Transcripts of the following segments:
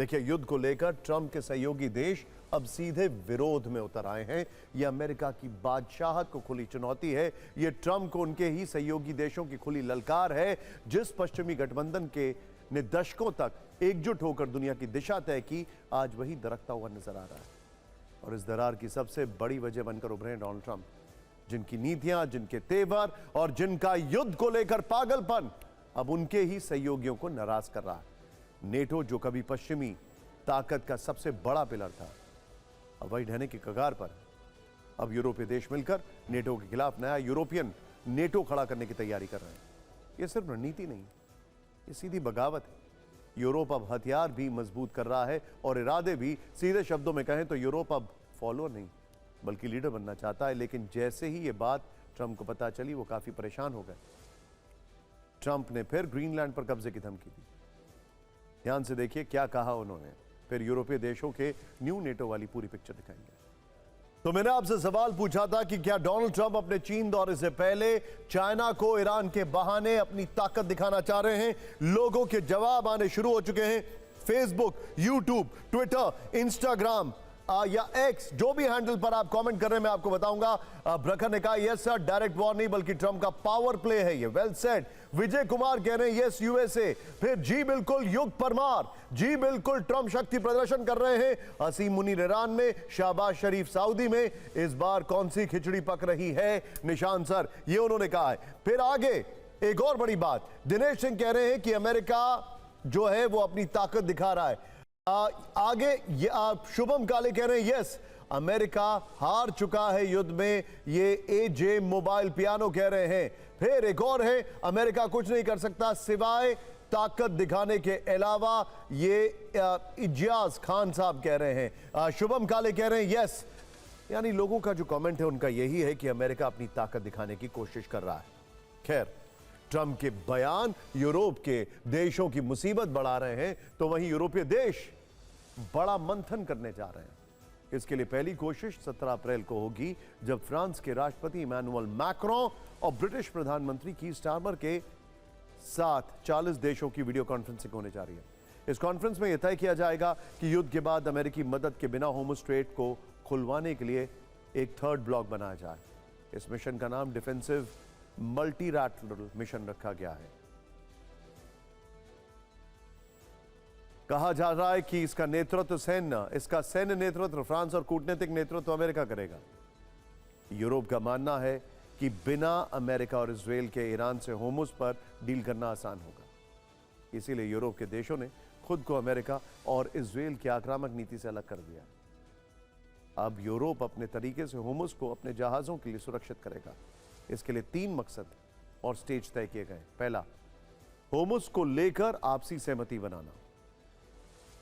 देखिए, युद्ध को लेकर ट्रंप के सहयोगी देश अब सीधे विरोध में उतर आए हैं। यह अमेरिका की बादशाहत को खुली चुनौती है। यह ट्रंप को उनके ही सहयोगी देशों की खुली ललकार है। जिस पश्चिमी गठबंधन के ने दशकों तक एकजुट होकर दुनिया की दिशा तय की, आज वही दरकता हुआ नजर आ रहा है। और इस दरार की सबसे बड़ी वजह बनकर उभरे डोनाल्ड ट्रंप, जिनकी नीतियां, जिनके तेवर और जिनका युद्ध को लेकर पागलपन अब उनके ही सहयोगियों को नाराज कर रहा है। नेटो, जो कभी पश्चिमी ताकत का सबसे बड़ा पिलर था, अब वही ढहने की कगार पर। अब यूरोपीय देश मिलकर नेटो के खिलाफ नया यूरोपियन नेटो खड़ा करने की तैयारी कर रहे हैं। यह सिर्फ रणनीति नहीं, ये सीधी बगावत है। यूरोप अब हथियार भी मजबूत कर रहा है और इरादे भी। सीधे शब्दों में कहें तो यूरोप अब फॉलोअर नहीं बल्कि लीडर बनना चाहता है। लेकिन जैसे ही ये बात ट्रंप को पता चली, वो काफी परेशान हो गए। ट्रंप ने फिर ग्रीनलैंड पर कब्जे की धमकी दी। ध्यान से देखिए क्या कहा उन्होंने, फिर यूरोपीय देशों के न्यू नेटो वाली पूरी पिक्चर दिखाएंगे। तो मैंने आपसे सवाल पूछा था कि क्या डोनाल्ड ट्रंप अपने चीन दौरे से पहले चाइना को ईरान के बहाने अपनी ताकत दिखाना चाह रहे हैं। लोगों के जवाब आने शुरू हो चुके हैं। फेसबुक, यूट्यूब, ट्विटर, इंस्टाग्राम या एक्स, जो भी हैंडल पर आप कमेंट कर रहे हैं मैं आपको बताऊंगा। ब्रखर ने कहा यस सर, डायरेक्ट वॉर नहीं बल्कि ट्रंप का पावर प्ले है ये, वेल सेड। विजय कुमार कह रहे हैं यस यूएसए। फिर जी बिल्कुल युग परमार, जी बिल्कुल ट्रंप शक्ति प्रदर्शन कर रहे हैं। हसीम मुनीर ईरान में, शहबाज शरीफ सऊदी में। इस बार कौन सी खिचड़ी पक रही है निशान सर, ये उन्होंने कहा है। फिर आगे एक और बड़ी बात, दिनेश सिंह कह रहे हैं कि अमेरिका जो है वो अपनी ताकत दिखा रहा है। आगे शुभम काले कह रहे हैं यस, अमेरिका हार चुका है युद्ध में, ये एजे मोबाइल पियानो कह रहे हैं। फिर एक और है, अमेरिका कुछ नहीं कर सकता सिवाय ताकत दिखाने के अलावा, ये इजाज खान साहब कह रहे हैं। शुभम काले कह रहे हैं यस। यानी लोगों का जो कमेंट है उनका यही है कि अमेरिका अपनी ताकत दिखाने की कोशिश कर रहा है। खैर, ट्रंप के बयान यूरोप के देशों की मुसीबत बढ़ा रहे हैं, तो वहीं यूरोपीय देश बड़ा मंथन करने जा रहे हैं। इसके लिए पहली कोशिश 17 अप्रैल को होगी, जब फ्रांस के राष्ट्रपति इमैनुअल मैक्रों और ब्रिटिश प्रधानमंत्री कीर स्टारमर के साथ 40 देशों की वीडियो कॉन्फ्रेंसिंग होने जा रही है। इस कॉन्फ्रेंस में यह तय किया जाएगा कि युद्ध के बाद अमेरिकी मदद के बिना होर्मुज़ स्ट्रेट को खुलवाने के लिए एक थर्ड ब्लॉक बनाया जाए। इस मिशन का नाम डिफेंसिव मल्टीलैटरल मिशन रखा गया है। कहा जा रहा है कि इसका सैन्य नेतृत्व फ्रांस और कूटनीतिक नेतृत्व अमेरिका करेगा। यूरोप का मानना है कि बिना अमेरिका और इजरायल के ईरान से होर्मुज़ पर डील करना आसान होगा। इसीलिए यूरोप के देशों ने खुद को अमेरिका और इजरायल की आक्रामक नीति से अलग कर दिया। अब यूरोप अपने तरीके से होर्मुज़ को अपने जहाजों के लिए सुरक्षित करेगा। इसके लिए 3 मकसद और स्टेज तय किए गए। पहला, होर्मुज़ को लेकर आपसी सहमति बनाना,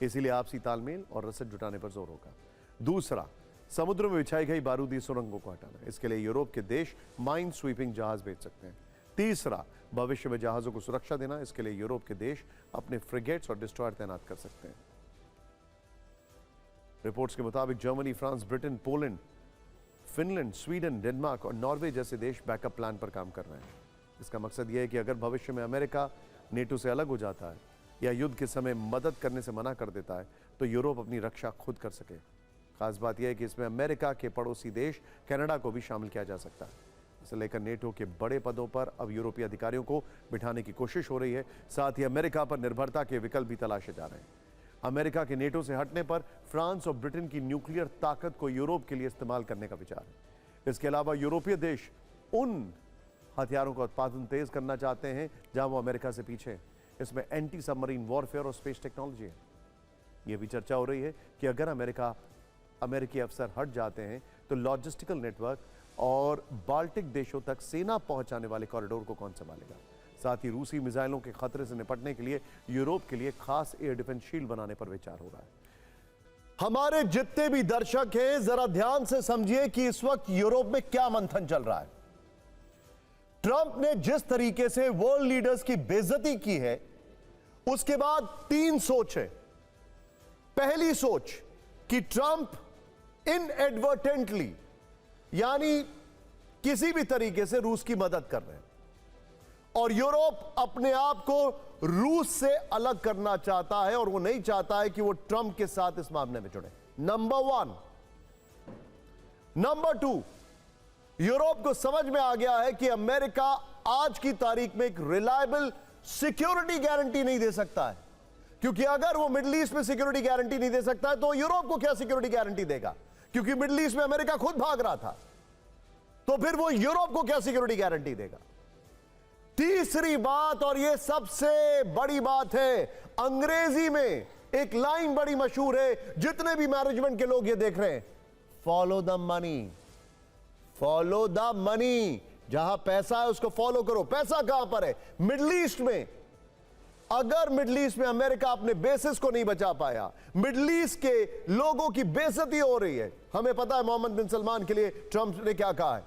इसीलिए आपसी तालमेल और रसद जुटाने पर जोर होगा। दूसरा, समुद्र में बिछाई गई बारूदी सुरंगों को हटाना, इसके लिए यूरोप के देश माइन स्वीपिंग जहाज भेज सकते हैं। तीसरा, भविष्य में जहाजों को सुरक्षा देना, इसके लिए यूरोप के देश अपने फ्रिगेट्स और डिस्ट्रॉयर तैनात कर सकते हैं। रिपोर्ट्स के मुताबिक Germany, France, Britain, Poland, Finland, Sweden, Denmark और नॉर्वे जैसे देश बैकअप प्लान पर काम कर रहे हैं। इसका मकसद यह है कि अगर भविष्य में अमेरिका नेटो से अलग हो जाता है या युद्ध के समय मदद करने से मना कर देता है, तो यूरोप अपनी रक्षा खुद कर सके। खास बात यह है कि इसमें अमेरिका के पड़ोसी देश कनाडा को भी शामिल किया जा सकता है। इसे लेकर नेटो के बड़े पदों पर अब यूरोपीय अधिकारियों को बिठाने की कोशिश हो रही है। साथ ही अमेरिका पर निर्भरता के विकल्प भी तलाशे जा रहे हैं। अमेरिका के नेटो से हटने पर फ्रांस और ब्रिटेन की न्यूक्लियर ताकत को यूरोप के लिए इस्तेमाल करने का विचार है। इसके अलावा यूरोपीय देश उन हथियारों का उत्पादन तेज करना चाहते हैं जहां वो अमेरिका से पीछे हैं। इसमें एंटी सबमरीन वॉरफेयर और स्पेस टेक्नोलॉजी है। यह भी चर्चा हो रही है कि अगर अमेरिकी अफसर हट जाते हैं तो लॉजिस्टिकल नेटवर्क और बाल्टिक देशों तक सेना पहुंचाने वाले कॉरिडोर को कौन संभालेगा। साथ ही रूसी मिसाइलों के खतरे से निपटने के लिए यूरोप के लिए खास एयर डिफेंस शील्ड बनाने पर विचार हो रहा है। हमारे जितने भी दर्शक हैं, जरा ध्यान से समझिए कि इस वक्त यूरोप में क्या मंथन चल रहा है। ट्रंप ने जिस तरीके से वर्ल्ड लीडर्स की बेइज्जती की है, उसके बाद 3 सोच है। पहली सोच कि ट्रंप इनएडवर्टेंटली, यानी किसी भी तरीके से रूस की मदद कर रहे हैं। और यूरोप अपने आप को रूस से अलग करना चाहता है और वो नहीं चाहता है कि वो ट्रंप के साथ इस मामले में जुड़े। नंबर 1। नंबर 2, यूरोप को समझ में आ गया है कि अमेरिका आज की तारीख में एक रिलायबल सिक्योरिटी गारंटी नहीं दे सकता है, क्योंकि अगर वो मिडिल ईस्ट में सिक्योरिटी गारंटी नहीं दे सकता है तो यूरोप को क्या सिक्योरिटी गारंटी देगा, क्योंकि मिडिल ईस्ट में अमेरिका खुद भाग रहा था, तो फिर वो यूरोप को क्या सिक्योरिटी गारंटी देगा। तीसरी बात, और यह सबसे बड़ी बात है, अंग्रेजी में एक लाइन बड़ी मशहूर है, जितने भी मैनेजमेंट के लोग ये देख रहे हैं, follow the money, follow the money. जहां पैसा है उसको फॉलो करो। पैसा कहां पर है? मिडिल ईस्ट में। अगर मिडिल ईस्ट में अमेरिका अपने बेसिस को नहीं बचा पाया, मिडिल ईस्ट के लोगों की बेइज्जती हो रही है। हमें पता है मोहम्मद बिन सलमान के लिए ट्रंप ने क्या कहा है।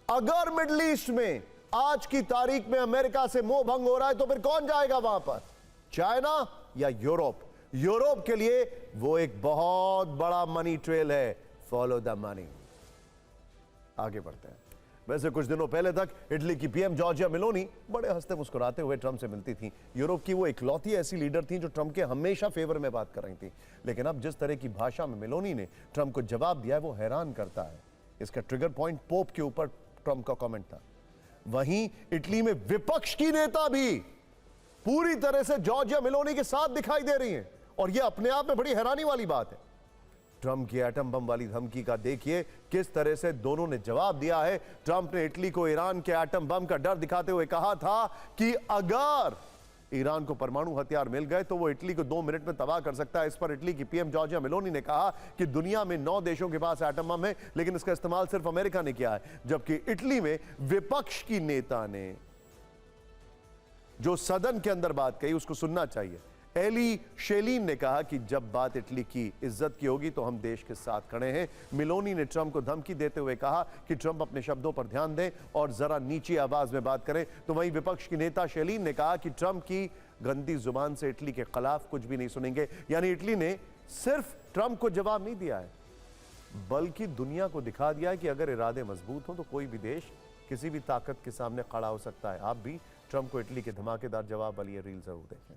अगर मिडिल ईस्ट में आज की तारीख में अमेरिका से मोह भंग हो रहा है तो फिर कौन जाएगा वहां पर? चाइना या यूरोप? यूरोप के लिए वो एक बहुत बड़ा मनी ट्रेल है। Follow the money. आगे बढ़ते हैं। वैसे कुछ दिनों पहले तक इटली की पीएम जॉर्जिया मेलोनी बड़े हंसते मुस्कुराते हुए ट्रंप से मिलती थी। यूरोप की वो इकलौती ऐसी लीडर थी जो ट्रंप के हमेशा फेवर में बात कर रही थी। लेकिन अब जिस तरह की भाषा में मेलोनी ने ट्रंप को जवाब दिया है वो हैरान करता है। इसका ट्रिगर पॉइंट पोप के ऊपर ट्रंप का कमेंट था। वहीं इटली में विपक्ष की नेता भी पूरी तरह से जॉर्जिया मेलोनी के साथ दिखाई दे रही हैं, और यह अपने आप में बड़ी हैरानी वाली बात है। ट्रंप की एटम बम वाली धमकी का देखिए किस तरह से दोनों ने जवाब दिया है। ट्रंप ने इटली को ईरान के एटम बम का डर दिखाते हुए कहा था कि अगर ईरान को परमाणु हथियार मिल गए तो वो इटली को 2 मिनट में तबाह कर सकता है। इस पर इटली की पीएम जॉर्जिया मेलोनी ने कहा कि दुनिया में 9 देशों के पास एटम बम है, लेकिन इसका इस्तेमाल सिर्फ अमेरिका ने किया है। जबकि इटली में विपक्ष की नेता ने जो सदन के अंदर बात कही उसको सुनना चाहिए। एली शेलीन ने कहा कि जब बात इटली की इज्जत की होगी तो हम देश के साथ खड़े हैं। मेलोनी ने ट्रंप को धमकी देते हुए कहा कि ट्रंप अपने शब्दों पर ध्यान दें और जरा नीची आवाज में बात करें। तो वहीं विपक्ष की नेता शेलीन ने कहा कि ट्रंप की गंदी जुबान से इटली के खिलाफ कुछ भी नहीं सुनेंगे। यानी इटली ने सिर्फ ट्रंप को जवाब नहीं दिया है, बल्कि दुनिया को दिखा दिया है कि अगर इरादे मजबूत हो तो कोई भी देश किसी भी ताकत के सामने खड़ा हो सकता है। आप भी ट्रंप को इटली के धमाकेदार जवाब वाली रील जरूर देखें।